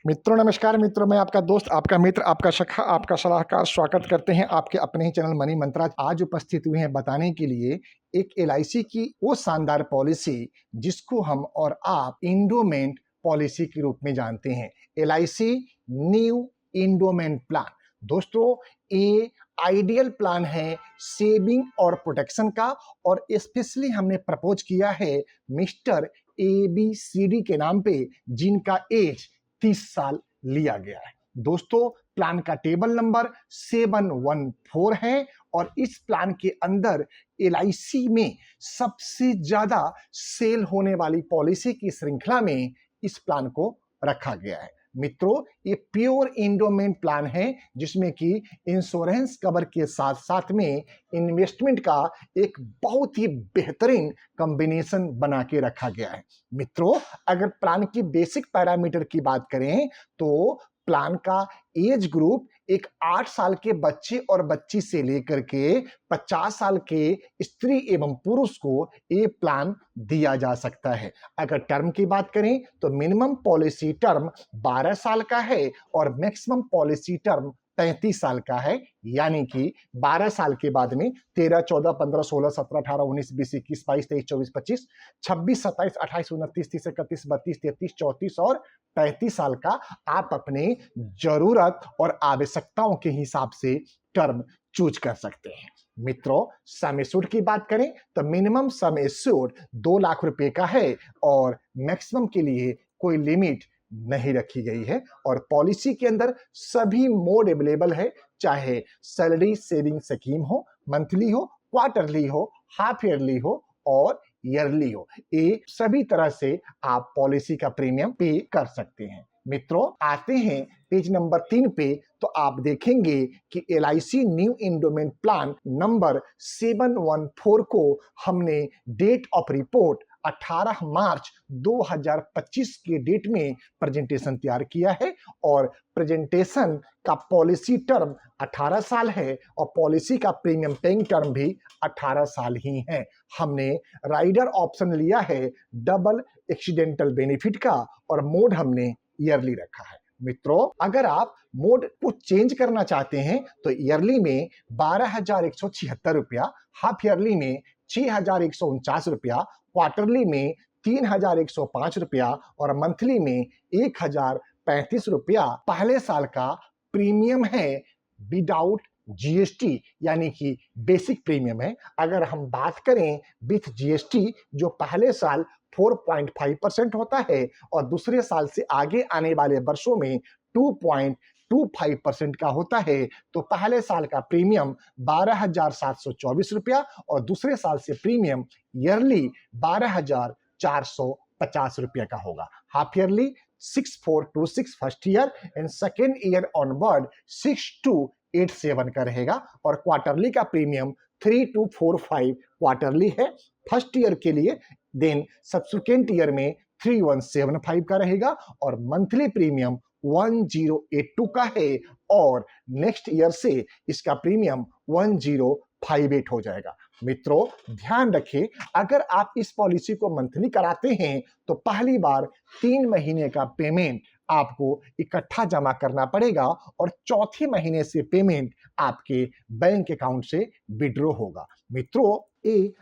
मित्रों नमस्कार। मित्रों, मैं आपका दोस्त, आपका मित्र, आपका सखा, आपका सलाहकार स्वागत करते हैं आपके अपने ही चैनल मनी मंत्रा। आज उपस्थित हुए हैं बताने के लिए एक एलआईसी की वो शानदार पॉलिसी जिसको हम और आप इंडोमेंट पॉलिसी के रूप में जानते हैं। LIC new endowment plan. दोस्तों, ये आइडियल प्लान है सेविंग और प्रोटेक्शन का, और स्पेशली हमने प्रपोज किया है मिस्टर ABCD के नाम पे, जिनका एज 30 साल लिया गया है। दोस्तों, प्लान का टेबल नंबर 714 है और इस प्लान के अंदर एलआईसी में सबसे ज्यादा सेल होने वाली पॉलिसी की श्रृंखला में इस प्लान को रखा गया है। मित्रों, ये प्योर इंडोमेंट प्लान है जिसमें कि इंश्योरेंस कवर के साथ साथ में इन्वेस्टमेंट का एक बहुत ही बेहतरीन कॉम्बिनेशन बना के रखा गया है। मित्रों, अगर प्लान की बेसिक पैरामीटर की बात करें तो प्लान का एज ग्रुप एक 8 साल के बच्चे और बच्ची से लेकर के 50 साल के स्त्री एवं पुरुष को ये प्लान दिया जा सकता है। अगर टर्म की बात करें तो मिनिमम पॉलिसी टर्म 12 साल का है और मैक्सिमम पॉलिसी टर्म 35 साल का है। यानी कि 12 साल के बाद में 13, 14, 15, 16, 17, 18, 19, 20, 21, 22, 23, 24, 25, 26, 27, 28, 29, 30, 31, 32, 33, 34 और 35 साल का आप अपने जरूरत और आवश्यकताओं के हिसाब से टर्म चूज कर सकते हैं। मित्रों, सम एश्योर्ड की बात करें तो मिनिमम सम एश्योर्ड 2 लाख रुपए का है और मैक्सिमम के लिए कोई लिमिट नहीं रखी गई है। और पॉलिसी के अंदर सभी मोड अवेलेबल है, चाहे सैलरी सेविंग स्कीम हो, मंथली हो, क्वार्टरली हो, हाफ ईयरली हो और ईयरली हो। ये सभी तरह से आप पॉलिसी का प्रीमियम पे कर सकते हैं। मित्रों, आते हैं पेज नंबर 3 पे तो आप देखेंगे कि LIC new endowment plan number 714 को हमने डेट ऑफ रिपोर्ट 18 मार्च 2025 के डेट में प्रेजेंटेशन तैयार किया है और प्रेजेंटेशन का पॉलिसी टर्म 18 साल है और पॉलिसी का प्रीमियम पेइंग टर्म भी 18 साल ही है। हमने राइडर ऑप्शन लिया है डबल एक्सीडेंटल बेनिफिट का और मोड हमने ईयरली रखा है। मित्रों, अगर आप मोड को चेंज करना चाहते हैं तो ईयरली में 12,176 रुपया, हाफ ईयरली में 6,149 रुपया, क्वार्टरली में 3,105 रुपया और मंथली में 1,035 रुपया पहले साल का प्रीमियम है विदाउट जीएसटी, यानी कि बेसिक प्रीमियम है। अगर हम बात करें विथ जीएसटी, जो पहले साल 4.5% होता है और दूसरे साल से आगे आने वाले वर्षों में 2.25% का होता है, तो पहले साल का प्रीमियम 12,724 रुपया और दूसरे साल से प्रीमियम ईयरली 12,450 रुपया का होगा। Half yearly 6,426 first year and second year onward 6,287 का रहेगा और क्वार्टरली का प्रीमियम 3,245 क्वार्टरली है फर्स्ट ईयर के लिए, देन सब्सिक्वेंट ईयर में 3,175 का रहेगा और मंथली प्रीमियम 1,082 का है और नेक्स्ट ईयर से इसका प्रीमियम 1,058 हो जाएगा। मित्रों, ध्यान रखें, अगर आप इस पॉलिसी को मंथली कराते हैं तो पहली बार 3 महीने का पेमेंट आपको इकट्ठा जमा करना पड़ेगा और चौथे महीने से पेमेंट आपके बैंक अकाउंट से विड्रॉ होगा। मित्रों,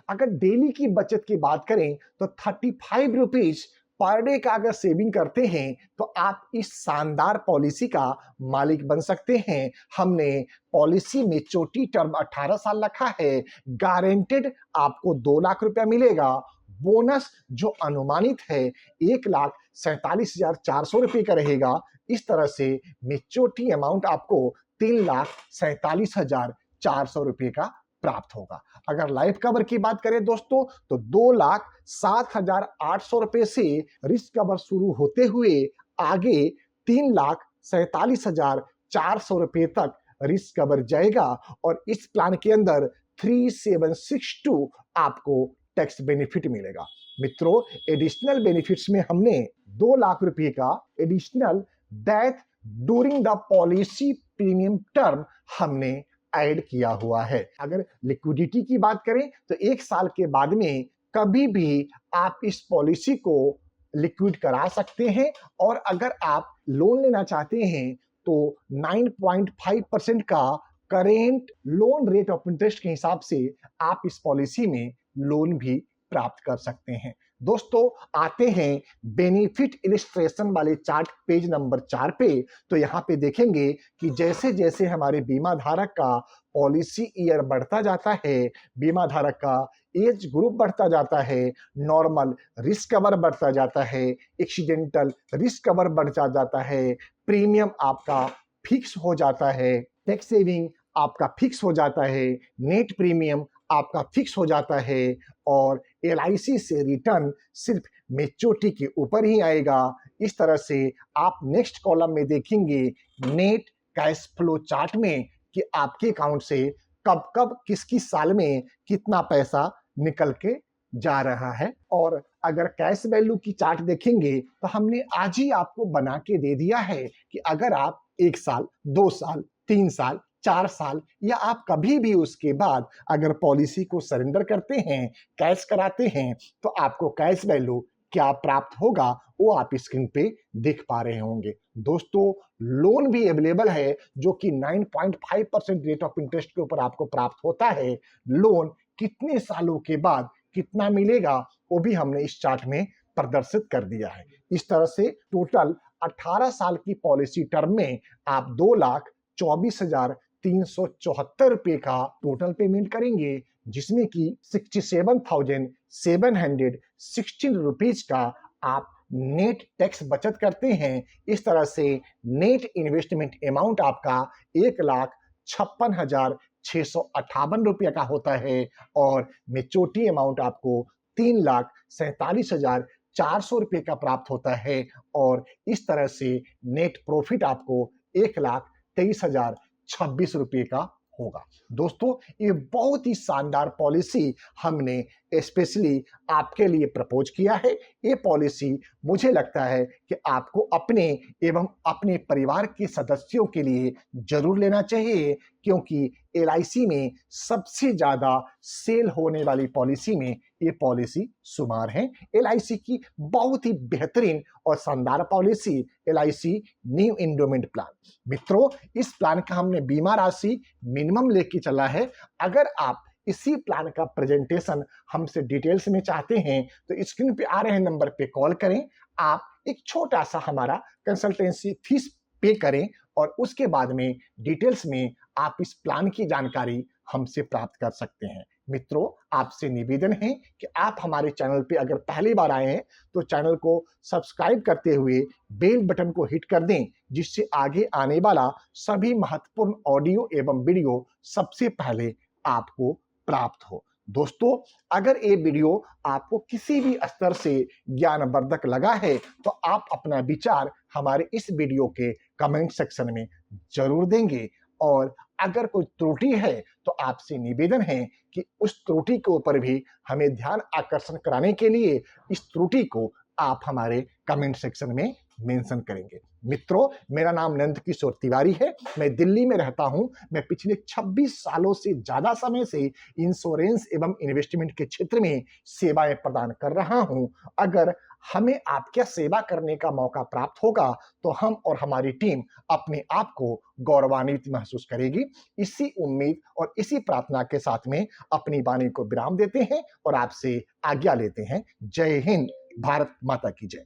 अगर डेली की बचत की बात करें तो 35 रुपीज पर डे का अगर सेविंग करते हैं तो आप इस शानदार पॉलिसी का मालिक बन सकते हैं। हमने पॉलिसी में छोटी टर्म 18 साल रखा है, गारंटेड आपको 2 लाख रुपया मिलेगा, बोनस जो अनुमानित है 1,47,400 रुपये का रहेगा। इस तरह से मेच्योरिटी अमाउंट आपको 3,47,400 रुपये का प्राप्त होगा। अगर लाइफ कवर की बात करें दोस्तों तो 2,07,800 रुपये से रिस्क कवर शुरू होते हुए आगे 3,47,400 रुपये तक रिस्क कवर जाएगा और इस प्लान के अंदर 3,762 आपको टैक्स बेनिफिट मिलेगा। मित्रों, एडिशनल बेनिफिट्स में हमने 2 लाख रुपए का additional death during the policy premium term हमने ऐड किया हुआ है। अगर लिक्विडिटी की बात करें तो 1 साल के बाद में कभी भी आप इस पॉलिसी को लिक्विड करा सकते हैं। और अगर आप लोन लेना चाहते हैं तो 9.5% का current loan rate of interest के हिसाब से आप इस पॉलिसी में लोन भी प्राप्त कर सकते हैं। दोस्तों, आते हैं बेनिफिट इलिस्ट्रेशन वाले चार्ट पेज नंबर 4 पे। तो यहाँ पे देखेंगे कि जैसे जैसे हमारे बीमा धारक का पॉलिसी ईयर बढ़ता जाता है, बीमा धारक का एज ग्रुप बढ़ता जाता है, नॉर्मल रिस्क कवर बढ़ता जाता है, एक्सीडेंटल रिस्क कवर बढ़ता जाता है, प्रीमियम आपका फिक्स हो जाता है, टैक्स सेविंग आपका फिक्स हो जाता है, नेट प्रीमियम आपका फिक्स हो जाता है, और एलआईसी से रिटर्न सिर्फ मैच्योरिटी के ऊपर ही आएगा। इस तरह से आप नेक्स्ट कॉलम में देखेंगे नेट कैश फ्लो चार्ट में कि आपके अकाउंट से कब कब किस किस साल में कितना पैसा निकल के जा रहा है। और अगर कैश वैल्यू की चार्ट देखेंगे तो हमने आज ही आपको बना के दे दिया है कि अगर आप 1 साल, 2 साल, 3 साल, 4 साल या आप कभी भी उसके बाद अगर पॉलिसी को सरेंडर करते हैं, कैश कराते हैं, तो आपको कैश वैल्यू क्या प्राप्त होगा वो आप स्क्रीन पे देख पा रहे होंगे। दोस्तों, लोन भी अवेलेबल है जो कि 9.5% रेट ऑफ इंटरेस्ट के ऊपर आपको प्राप्त होता है। लोन कितने सालों के बाद कितना मिलेगा वो भी हमने इस चार्ट में प्रदर्शित कर दिया है। इस तरह से टोटल 18 साल की पॉलिसी टर्म में आप 2,24,374 रुपए का टोटल पेमेंट करेंगे, जिसमें कि 67,716 रुपीज का आप नेट टैक्स बचत करते हैं। इस तरह से नेट इन्वेस्टमेंट अमाउंट आपका 1,56,658 रुपये का होता है और मेच्योरिटी अमाउंट आपको 3,47,400 रुपये का प्राप्त होता है। और इस तरह से नेट प्रॉफिट आपको 1,23,026 रुपये का होगा। दोस्तों, ये बहुत ही शानदार पॉलिसी हमने स्पेशली आपके लिए प्रपोज किया है। ये पॉलिसी मुझे लगता है कि आपको अपने एवं अपने परिवार के सदस्यों के लिए जरूर लेना चाहिए, क्योंकि एलआईसी में सबसे ज्यादा सेल होने वाली पॉलिसी में ये पॉलिसी शुमार है। एलआईसी की बहुत ही बेहतरीन और शानदार policy LIC new endowment plan. मित्रों, इस प्लान का हमने बीमा राशि मिनिमम लेके चला है। अगर आप इसी प्लान का प्रेजेंटेशन हमसे डिटेल्स में चाहते हैं तो स्क्रीन पे आ रहे नंबर पे कॉल करें। आप एक छोटा सा हमारा कंसल्टेंसी फीस पे करें और उसके बाद में डिटेल्स में आप इस प्लान की जानकारी हमसे प्राप्त कर सकते हैं। मित्रों, आपसे निवेदन है कि आप हमारे चैनल पे अगर पहली बार आए हैं तो चैनल को सब्सक्राइब करते हुए बेल बटन को हिट कर दें, जिससे आगे आने वाला सभी महत्वपूर्ण ऑडियो एवं वीडियो सबसे पहले आपको प्राप्त हो। दोस्तों, अगर ये वीडियो आपको किसी भी स्तर से ज्ञानवर्धक लगा है तो आप अपना विचार हमारे इस वीडियो के कमेंट सेक्शन में जरूर देंगे। और अगर कोई त्रुटि है तो आपसे निवेदन है कि उस त्रुटि के ऊपर भी हमें ध्यान आकर्षण कराने के लिए इस त्रुटि को आप हमारे कमेंट सेक्शन में मेंशन करेंगे। मित्रों, मेरा नाम नंद किशोर तिवारी है। मैं दिल्ली में रहता हूं। मैं पिछले 26 सालों से ज्यादा समय से इंश्योरेंस एवं इन्वेस्टमेंट के क्षेत्र में सेवाएं प्रदान कर रहा हूं। अगर हमें आपके सेवा करने का मौका प्राप्त होगा तो हम और हमारी टीम अपने आप को गौरवान्वित महसूस करेगी। इसी उम्मीद और इसी प्रार्थना के साथ में अपनी वाणी को विराम देते हैं और आपसे आज्ञा लेते हैं। जय हिंद, भारत माता की जय।